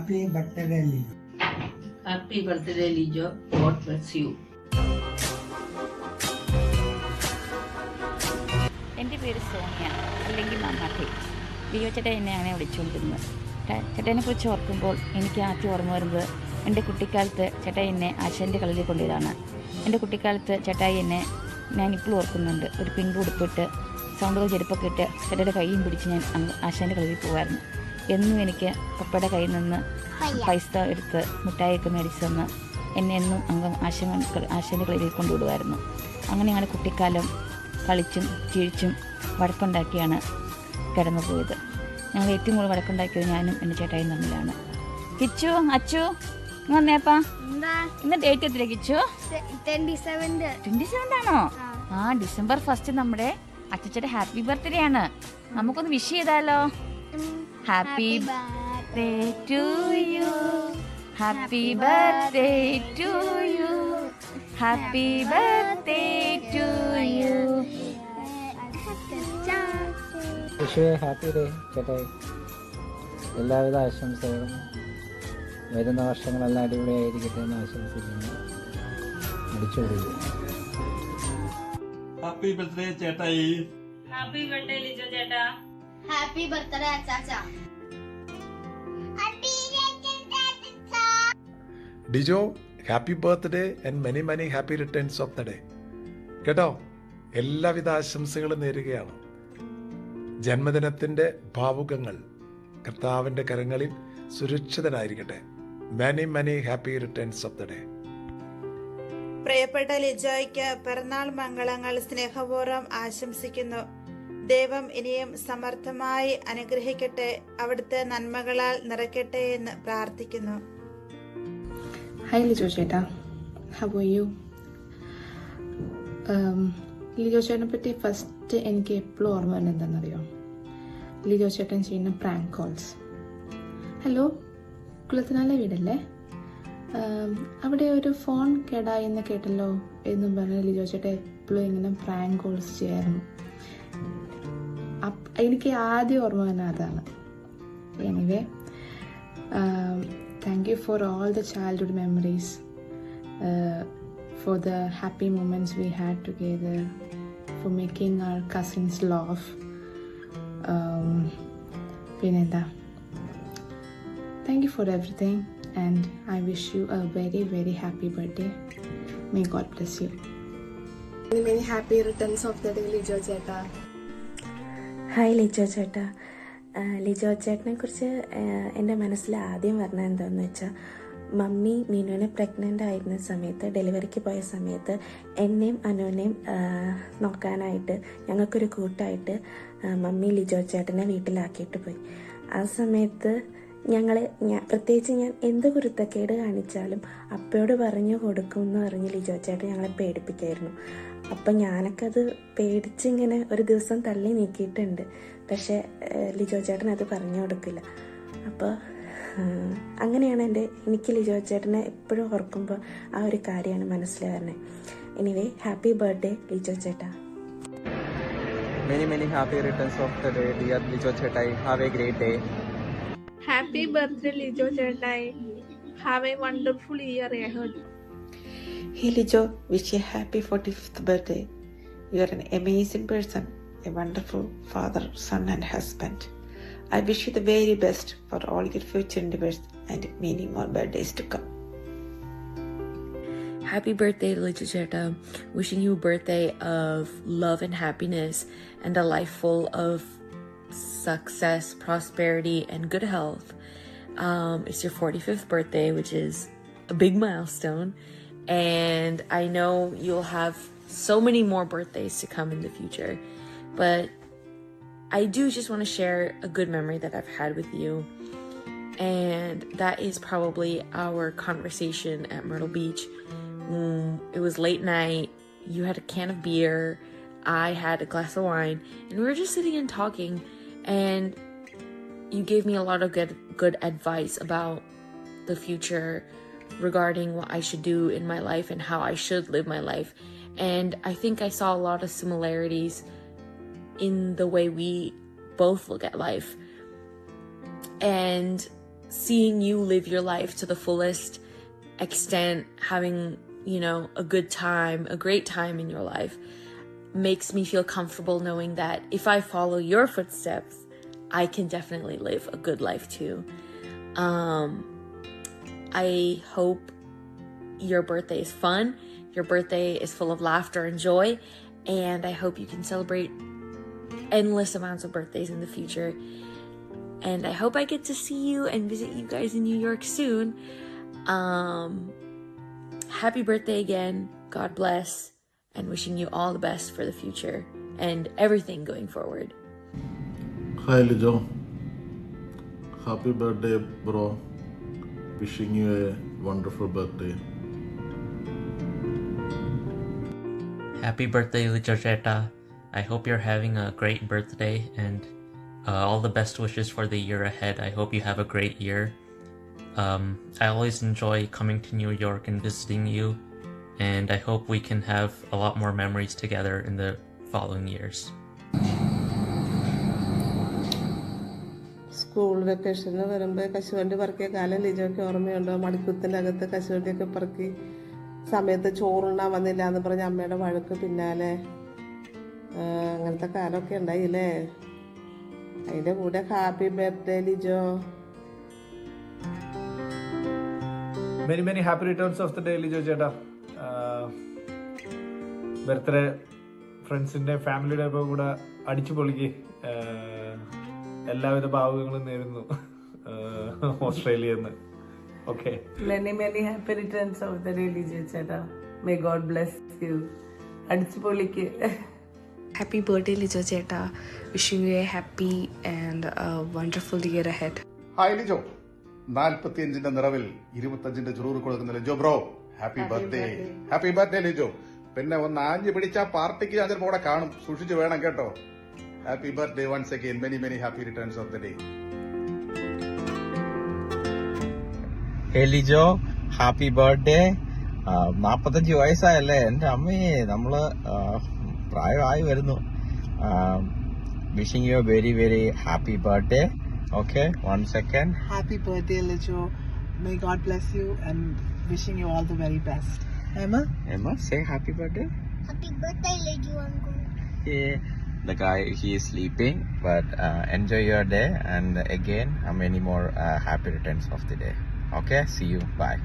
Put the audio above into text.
Happy birthday, Lijo. Happy birthday, Lijo. God bless you. എൻ്റെ പേര് സോണിയ, അല്ലെങ്കിൽ മമ്മ ടേറ്റ്. ലിയോ ചേട്ടൻ എന്നെ അങ്ങനെ വിളിച്ചുകൊണ്ടിരുന്നത്. ചേട്ടനെ കുറിച്ച് ഓർക്കുമ്പോൾ എനിക്ക് ആദ്യം ഓർമ്മ വരുന്നത് എൻ്റെ കുട്ടിക്കാലത്ത് ചേട്ടായി എന്നെ ആശാൻ്റെ കളരിയിൽ കൊണ്ടുപോയതാണ്. എൻ്റെ കുട്ടിക്കാലത്ത് ചേട്ടായി എന്നെ ഞാനിപ്പോഴും ഓർക്കുന്നുണ്ട്. ഒരു പിങ്ക് ഉടുപ്പിട്ട് സൗണ്ടുകൾ ചെരുപ്പൊക്കെ ഇട്ട് ചേട്ടയുടെ കൈയും പിടിച്ച് ഞാൻ ആശാൻ്റെ കളരിയിൽ പോകുമായിരുന്നു. എന്നും എനിക്ക് പപ്പയുടെ കയ്യിൽ നിന്ന് പൈസ എടുത്ത് മിഠായിയൊക്കെ മേടിച്ച് തന്ന് എന്നെ എന്നും ആശാൻ്റെ കളരിയിൽ കൊണ്ടുവിടുമായിരുന്നു. അങ്ങനെയാണ് കുട്ടിക്കാലം കളിച്ചും ചിരിച്ചും വഴക്കുണ്ടാക്കിയാണ് കിടന്നു പോയത്. ഞങ്ങൾ ഏറ്റവും കൂടുതൽ വഴക്കുണ്ടാക്കിയത് ഞാനും എൻ്റെ ചേട്ടായും തമ്മിലാണ്. കിച്ചു, അച്ചു വന്നേപ്പാ. ഇന്ന് ഡേറ്റ് എത്തില്ല കിച്ചു? 27 ആണോ? ആ, December 1 നമ്മുടെ അച്ചച്ചയുടെ ഹാപ്പി ബർത്ത്ഡേ ആണ്. നമുക്കൊന്ന് വിഷ് ചെയ്താലോ? Happy birthday to you, happy birthday to you, happy birthday to you. Happy day ചേട്ടായി. എല്ലാവിധ ആശംസകളും. വരുന്ന വർഷങ്ങളെല്ലാം അടിപൊളിയായിരിക്കട്ടെ എന്ന് ആശംസിക്കുന്നു. അടിച്ചുപൊളിക്കുക. ഹാപ്പി ബർത്ത്ഡേ ചേട്ടായി. ഹാപ്പി ബർത്ത്ഡേ ലിജോ ചേട്ടാ. ഹാപ്പി ബർത്ത്ഡേ അച്ചാച്ചാ. Dijo, happy birthday and many many happy returns of the day. കേട്ടോ, എല്ലാവിധ ആശംസകളും നേരുകയാണ്. ജന്മദിനത്തിൻ്റെ ഭാവുകങ്ങൾ കർത്താവിൻ്റെ കരങ്ങളിൽ സുരക്ഷിതനായിരിക്കട്ടെ. Many many happy returns of the day. പ്രിയപ്പെട്ട ലിജോയ്ക്ക് പിറന്നാൾ മംഗളങ്ങൾ സ്നേഹപൂർവ്വം ആശംസിക്കുന്നു. ദൈവം ഇനിയും സമർത്ഥമായി അനുഗ്രഹിക്കട്ടെ, അവിടുത്തെ നന്മകളാൽ നിറയ്ക്കട്ടെ എന്ന് പ്രാർത്ഥിക്കുന്നു. ഹായ് ലിജോ ചേട്ടാ, ഹൗ ആർ യു? ലിജോ ചേട്ടനെ പറ്റി ഫസ്റ്റ് എനിക്ക് എപ്പോഴും ഓർമ്മ വരുന്നത് എന്താണെന്നറിയോ? ലിജോ ചേട്ടൻ ചെയ്യുന്ന പ്രാങ്ക് കോൾസ്. ഹലോ, കുളത്തിനാലെ വീടല്ലേ? അവിടെ ഒരു ഫോൺ കേടായി എന്ന് കേട്ടല്ലോ എന്നും പറഞ്ഞ് ലിജോ ചേട്ടൻ എപ്പോഴും ഇങ്ങനെ പ്രാങ്ക് കോൾസ് ചെയ്യായിരുന്നു. എനിക്ക് ആദ്യം ഓർമ്മ തന്നെ അതാണ്. Anyway, thank you for all the childhood memories, for the happy moments we had together, for making our cousins laugh. Pinenda, thank you for everything and I wish you a very very happy birthday. May God bless you. Many many happy returns of the day Lijo ചേട്ടാ. Hi Lijo ചേട്ടാ. ലിജോ ചേട്ടനെ കുറിച്ച് എൻ്റെ മനസ്സിൽ ആദ്യം പറഞ്ഞത് എന്താണെന്ന് വെച്ചാൽ, മമ്മി മീനുവിനെ പ്രഗ്നൻ്റ് ആയിരുന്ന സമയത്ത്, ഡെലിവറിക്ക് പോയ സമയത്ത് എന്നെയും അനുവിനെയും നോക്കാനായിട്ട് ഞങ്ങൾക്കൊരു കൂട്ടായിട്ട് മമ്മി ലിജോ ചേട്ടനെ വീട്ടിലാക്കിയിട്ട് പോയി. ആ സമയത്ത് പ്രത്യേകിച്ച് ഞാൻ എന്ത് കുരുത്തക്കേട് കാണിച്ചാലും അപ്പയോട് പറഞ്ഞു കൊടുക്കും എന്ന് പറഞ്ഞ് ലിജോ ചേട്ടൻ ഞങ്ങളെ പേടിപ്പിക്കായിരുന്നു. അപ്പം ഞാനൊക്കെ അത് പേടിച്ചിങ്ങനെ ഒരു ദിവസം തള്ളി നീക്കിയിട്ടുണ്ട്. പക്ഷേ ലിജോ ചേട്ടൻ അത് പറഞ്ഞു കൊടുക്കില്ല. അപ്പോൾ അങ്ങനെയാണ് എനിക്ക് ലിജോ ചേട്ടനെ എപ്പോഴും ഓർക്കുമ്പോൾ ആ ഒരു കാര്യമാണ് മനസ്സിൽ വരുന്നത്. എനിവേ, ഹാപ്പി ബർത്ത്ഡേ ലിജോ ചേട്ടാ. Many many happy returns of the day dear Lijo ചേട്ടായി. Have a great day. Happy birthday Lijo ചേട്ടായി. Have a wonderful year ahead. Hey Lijo, wish you a happy 45th birthday. You are an amazing person, a wonderful father, son and husband. I wish you the very best for all your future endeavors and many more birthdays to come. Happy birthday, Lijo Cheta. Wishing you a birthday of love and happiness and a life full of success, prosperity, and good health. It's your 45th birthday, which is a big milestone. And I know you'll have so many more birthdays to come in the future. But I do just want to share a good memory that I've had with you. And that is probably our conversation at Myrtle Beach. It was late night. You had a can of beer. I had a glass of wine. And we were just sitting and talking. And you gave me a lot of good advice about the future regarding what I should do in my life and how I should live my life. And I think I saw a lot of similarities in the way we both look at life. And seeing you live your life to the fullest extent, having, you know, a good time, a great time in your life, makes me feel comfortable knowing that if I follow your footsteps, I can definitely live a good life too. I hope your birthday is fun, your birthday is full of laughter and joy, and I hope you can celebrate endless amounts of birthdays in the future. And I hope I get to see you and visit you guys in New York soon. Happy birthday again. God bless. And wishing you all the best for the future and everything going forward. Hi Lijo. Happy birthday, bro. Wishing you a wonderful birthday. Happy birthday, Lijo Cheta. I hope you're having a great birthday and all the best wishes for the year ahead. I hope you have a great year. I always enjoy coming to New York and visiting you, and I hope we can have a lot more memories together in the following years. School വെക്കേഷന് വരുമ്പോൾ കശുവണ്ടി പറക്കിയ കാലം ലിജോയ്ക്ക് ഓർമ്മയുണ്ടോ? മടിക്കുത്തിൻ്റെ അകത്ത് കശുവണ്ടിയൊക്കെ പറക്കി സമയത്ത് ചോറുണ്ണാൻ വന്നില്ല എന്ന് പറഞ്ഞ് അമ്മയുടെ വഴക്ക് പിന്നാലെ അങ്ങനത്തെ കാലമൊക്കെ ഉണ്ടായില്ലേ? അതിൻ്റെ കൂടെ happy birthday Lijo. Many, many happy returns of the day, Lijo ചേട്ടാ. ബർത്ത്ഡേ ഫ്രണ്ട്സിൻ്റെ ഫാമിലിയുടെ ഒക്കെ കൂടെ അടിച്ചു പൊളിക്ക്. എല്ലാവിധ ഭാവുകങ്ങളും നേരുന്നു ഓസ്ട്രേലിയയിൽ നിന്ന്. Okay, Many, many happy returns of the day, Lijo ചേട്ടാ. May God bless you. അടിച്ചു പൊളിക്ക്. Happy birthday, Lijo Cheta. Wishing you a happy and a wonderful year ahead. Hi Lijo. 45ന്റെ നിറവിൽ 25ന്റെ ചുറൂറ് കൊടുക്കുന്ന Lijo bro, happy birthday. Happy birthday Lijo. പിന്നെ ഒന്ന് ആഞ്ഞു പിടിച്ച പാർട്ടിക്ക് ഞാൻ ചിലപ്പോൾ കൂടെ കാണും, സൂക്ഷിച്ചു വേണം കേട്ടോ. Happy birthday once again. Many many happy returns of the day. Hey Lijo, happy birthday. 45 വയസ്സായല്ലേ എൻ്റെ അമ്മേ, നമ്മള് പ്രായമായി വരുന്നു. Wishing you very very happy birthday. Okay, 1 second. Happy birthday, Lijo. May God bless you and wishing you all the very best. Emma, say happy birthday. Happy birthday, Lijo uncle. Yeah, the guy, he is sleeping, but enjoy your day and again many more happy returns of the day. Okay, see you. Bye.